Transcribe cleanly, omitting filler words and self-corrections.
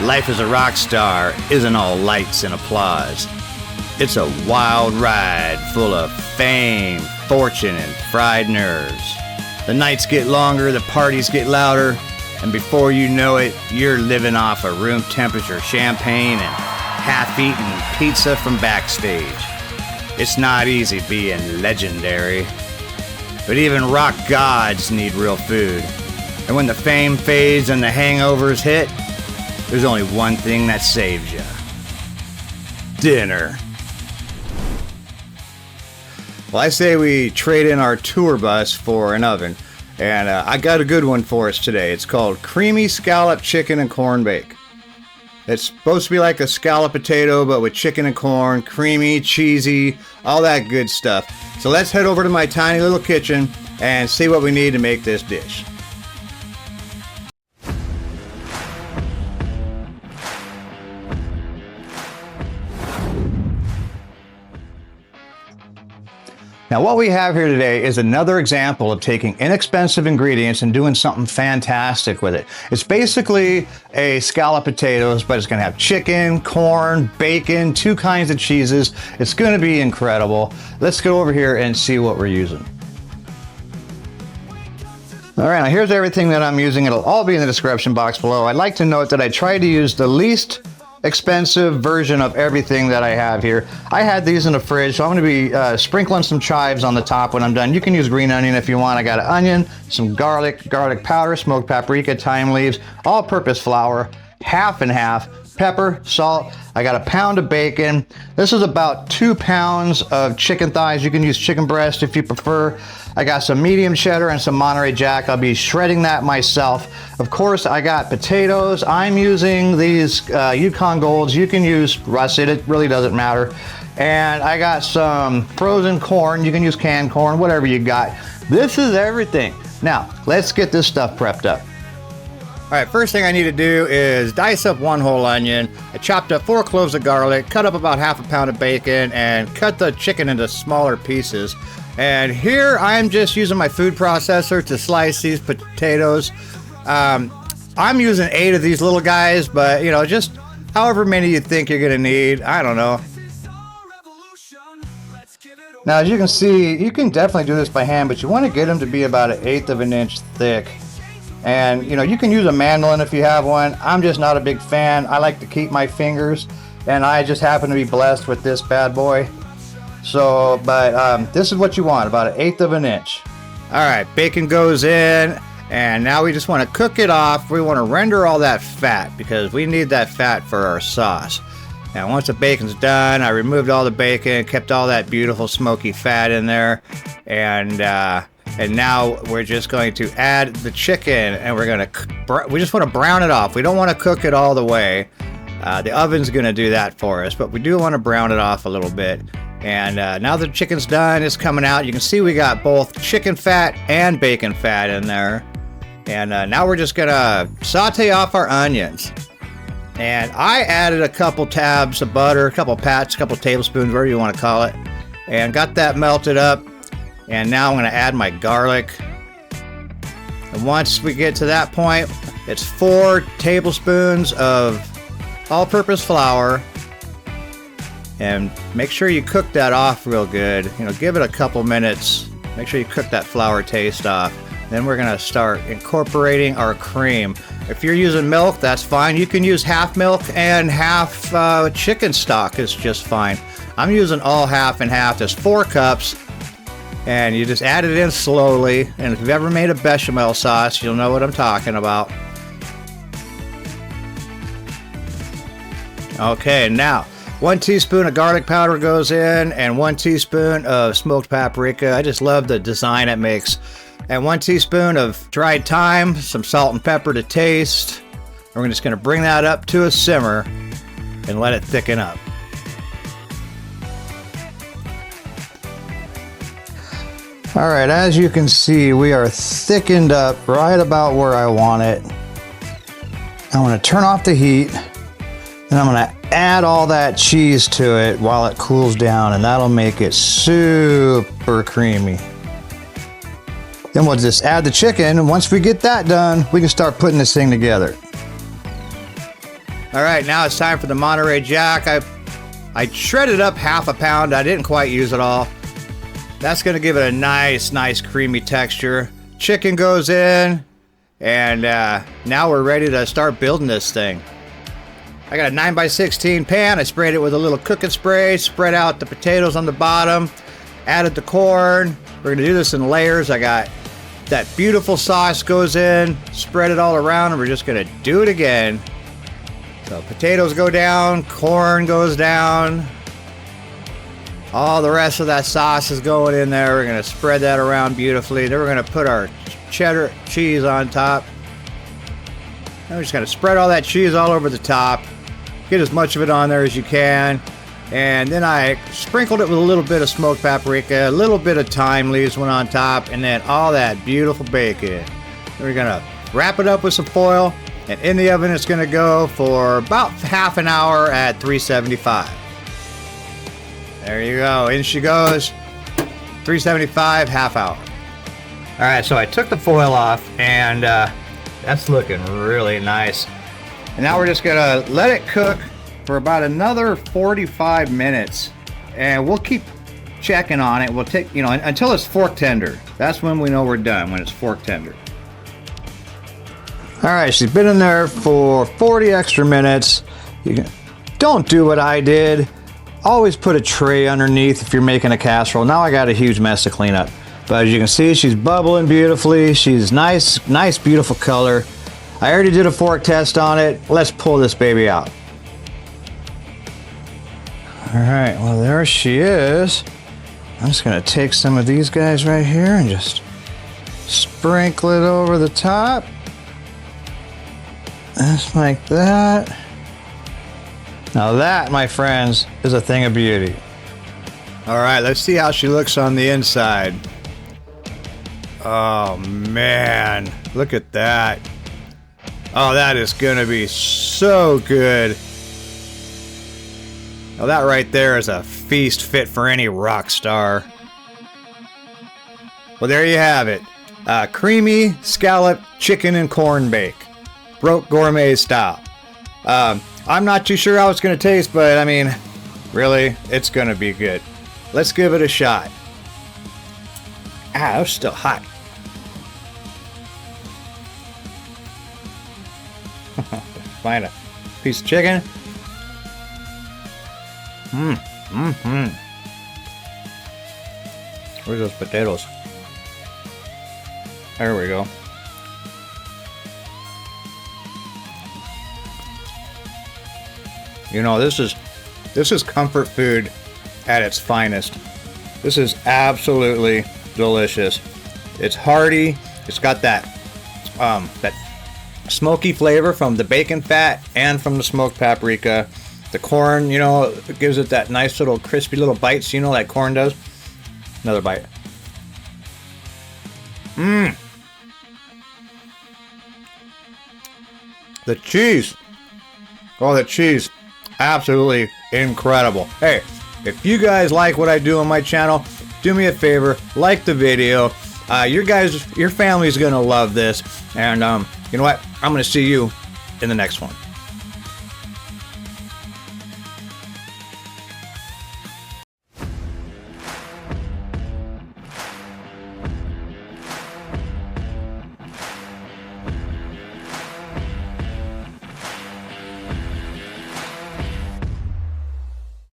Life as a rock star isn't all lights and applause. It's a wild ride full of fame, fortune, and fried nerves. The nights get longer, the parties get louder, and before you know it, you're living off a room temperature champagne and half-eaten pizza from backstage. It's not easy being legendary, but even rock gods need real food. And when the fame fades and the hangovers hit, there's only one thing that saves you. Dinner. Well, I say we trade in our tour bus for an oven, and I got a good one for us today. It's called Creamy Scalloped Chicken and Corn Bake. It's supposed to be like a scalloped potato, but with chicken and corn, creamy, cheesy, all that good stuff. So let's head over to my tiny little kitchen and see what we need to make this dish. Now what we have here today is another example of taking inexpensive ingredients and doing something fantastic with it. It's basically a scalloped potatoes, but it's gonna have chicken, corn, bacon, 2 kinds of cheeses. It's gonna be incredible. Let's go over here and see what we're using. All right, now here's everything that I'm using. It'll all be in the description box below. I'd like to note that I tried to use the least expensive version of everything that I have here. I had these in the fridge, so I'm going to be sprinkling some chives on the top when I'm done. You can use green onion if you want. I got an onion, some garlic powder, smoked paprika, thyme leaves, all-purpose flour, half and half, pepper, salt. I got a pound of bacon. This is about 2 pounds of chicken thighs. You can use chicken breast if you prefer. I got some medium cheddar and some Monterey Jack. I'll be shredding that myself. Of course, I got potatoes. I'm using these Yukon Golds. You can use russet, it really doesn't matter. And I got some frozen corn. You can use canned corn, whatever you got. This is everything. Now, let's get this stuff prepped up. All right, first thing I need to do is dice up 1 whole onion. I chopped up 4 cloves of garlic, cut up about half a pound of bacon, and cut the chicken into smaller pieces. And here I'm just using my food processor to slice these potatoes. I'm using 8 of these little guys, but you know, just however many you think you're gonna need. I don't know. Now, as you can see, you can definitely do this by hand, but you want to get them to be about 1/8 of an inch thick. And you know, you can use a mandolin if you have one. I'm just not a big fan. I like to keep my fingers, and I just happen to be blessed with this bad boy. So, but this is what you want, about 1/8 of an inch. All right, bacon goes in, and now we just want to cook it off. We want to render all that fat because we need that fat for our sauce. Now, once the bacon's done, I removed all the bacon, kept all that beautiful smoky fat in there, and now we're just going to add the chicken, and we just want to brown it off. We don't want to cook it all the way. The oven's going to do that for us, but we do want to brown it off a little bit. And now the chicken's done, it's coming out. You can see we got both chicken fat and bacon fat in there. And now we're just gonna saute off our onions. And I added a couple tabs of butter, a couple pats, a couple tablespoons, whatever you want to call it. And got that melted up. And now I'm gonna add my garlic. And once we get to that point, it's 4 tablespoons of all-purpose flour. And make sure you cook that off real good. You know, give it a couple minutes. Make sure you cook that flour taste off. Then we're gonna start incorporating our cream. If you're using milk, that's fine. You can use half milk and half chicken stock is just fine. I'm using all half and half. There's 4 cups. And you just add it in slowly. And if you've ever made a bechamel sauce, you'll know what I'm talking about. Okay, now 1 teaspoon of garlic powder goes in, and 1 teaspoon of smoked paprika. I just love the design it makes. And 1 teaspoon of dried thyme, some salt and pepper to taste. We're just gonna bring that up to a simmer and let it thicken up. All right, as you can see, we are thickened up right about where I want it. I'm gonna turn off the heat, and I'm gonna add all that cheese to it while it cools down, and that'll make it super creamy. Then we'll just add the chicken, and once we get that done, we can start putting this thing together. All right, now it's time for the Monterey Jack. I shredded up half a pound. I didn't quite use it all. That's gonna give it a nice creamy texture. Chicken goes in, and now we're ready to start building this thing. I got a 9x16 pan. I sprayed it with a little cooking spray, spread out the potatoes on the bottom, added the corn. We're gonna do this in layers. I got that beautiful sauce goes in, spread it all around, and we're just gonna do it again. So potatoes go down, corn goes down. All the rest of that sauce is going in there. We're gonna spread that around beautifully. Then we're gonna put our cheddar cheese on top. And we're just gonna spread all that cheese all over the top. Get as much of it on there as you can. And then I sprinkled it with a little bit of smoked paprika, a little bit of thyme leaves went on top, and then all that beautiful bacon. And we're gonna wrap it up with some foil, and in the oven it's gonna go for about half an hour at 375. There you go, in she goes. 375, half hour. All right, so I took the foil off, and that's looking really nice. And now we're just gonna let it cook for about another 45 minutes, and we'll keep checking on it. We'll take, you know, until it's fork tender. That's when we know we're done, when it's fork tender. All right, she's been in there for 40 extra minutes. Don't do what I did. Always put a tray underneath if you're making a casserole. Now I got a huge mess to clean up. But as you can see, she's bubbling beautifully. She's nice, beautiful color. I already did a fork test on it. Let's pull this baby out. All right, well, there she is. I'm just gonna take some of these guys right here and just sprinkle it over the top. Just like that. Now that, my friends, is a thing of beauty. All right, let's see how she looks on the inside. Oh man, look at that. Oh, that is gonna be so good. Oh, that right there is a feast fit for any rock star. Well, there you have it. Creamy scalloped chicken and corn bake. Broke Gourmet style. I'm not too sure how it's going to taste, but I mean, really, it's going to be good. Let's give it a shot. Ah, that was still hot. Find a piece of chicken. Where's those potatoes? There we go. You know, this is comfort food at its finest. This is absolutely delicious. It's hearty. It's got that that smoky flavor from the bacon fat and from the smoked paprika. The corn, you know, it gives it that nice little crispy little bites, you know, like corn does. Another bite. The cheese. Oh, the cheese. Absolutely incredible. Hey, if you guys like what I do on my channel, do me a favor, like the video. Your family's gonna love this. And you know what? I'm gonna see you in the next one.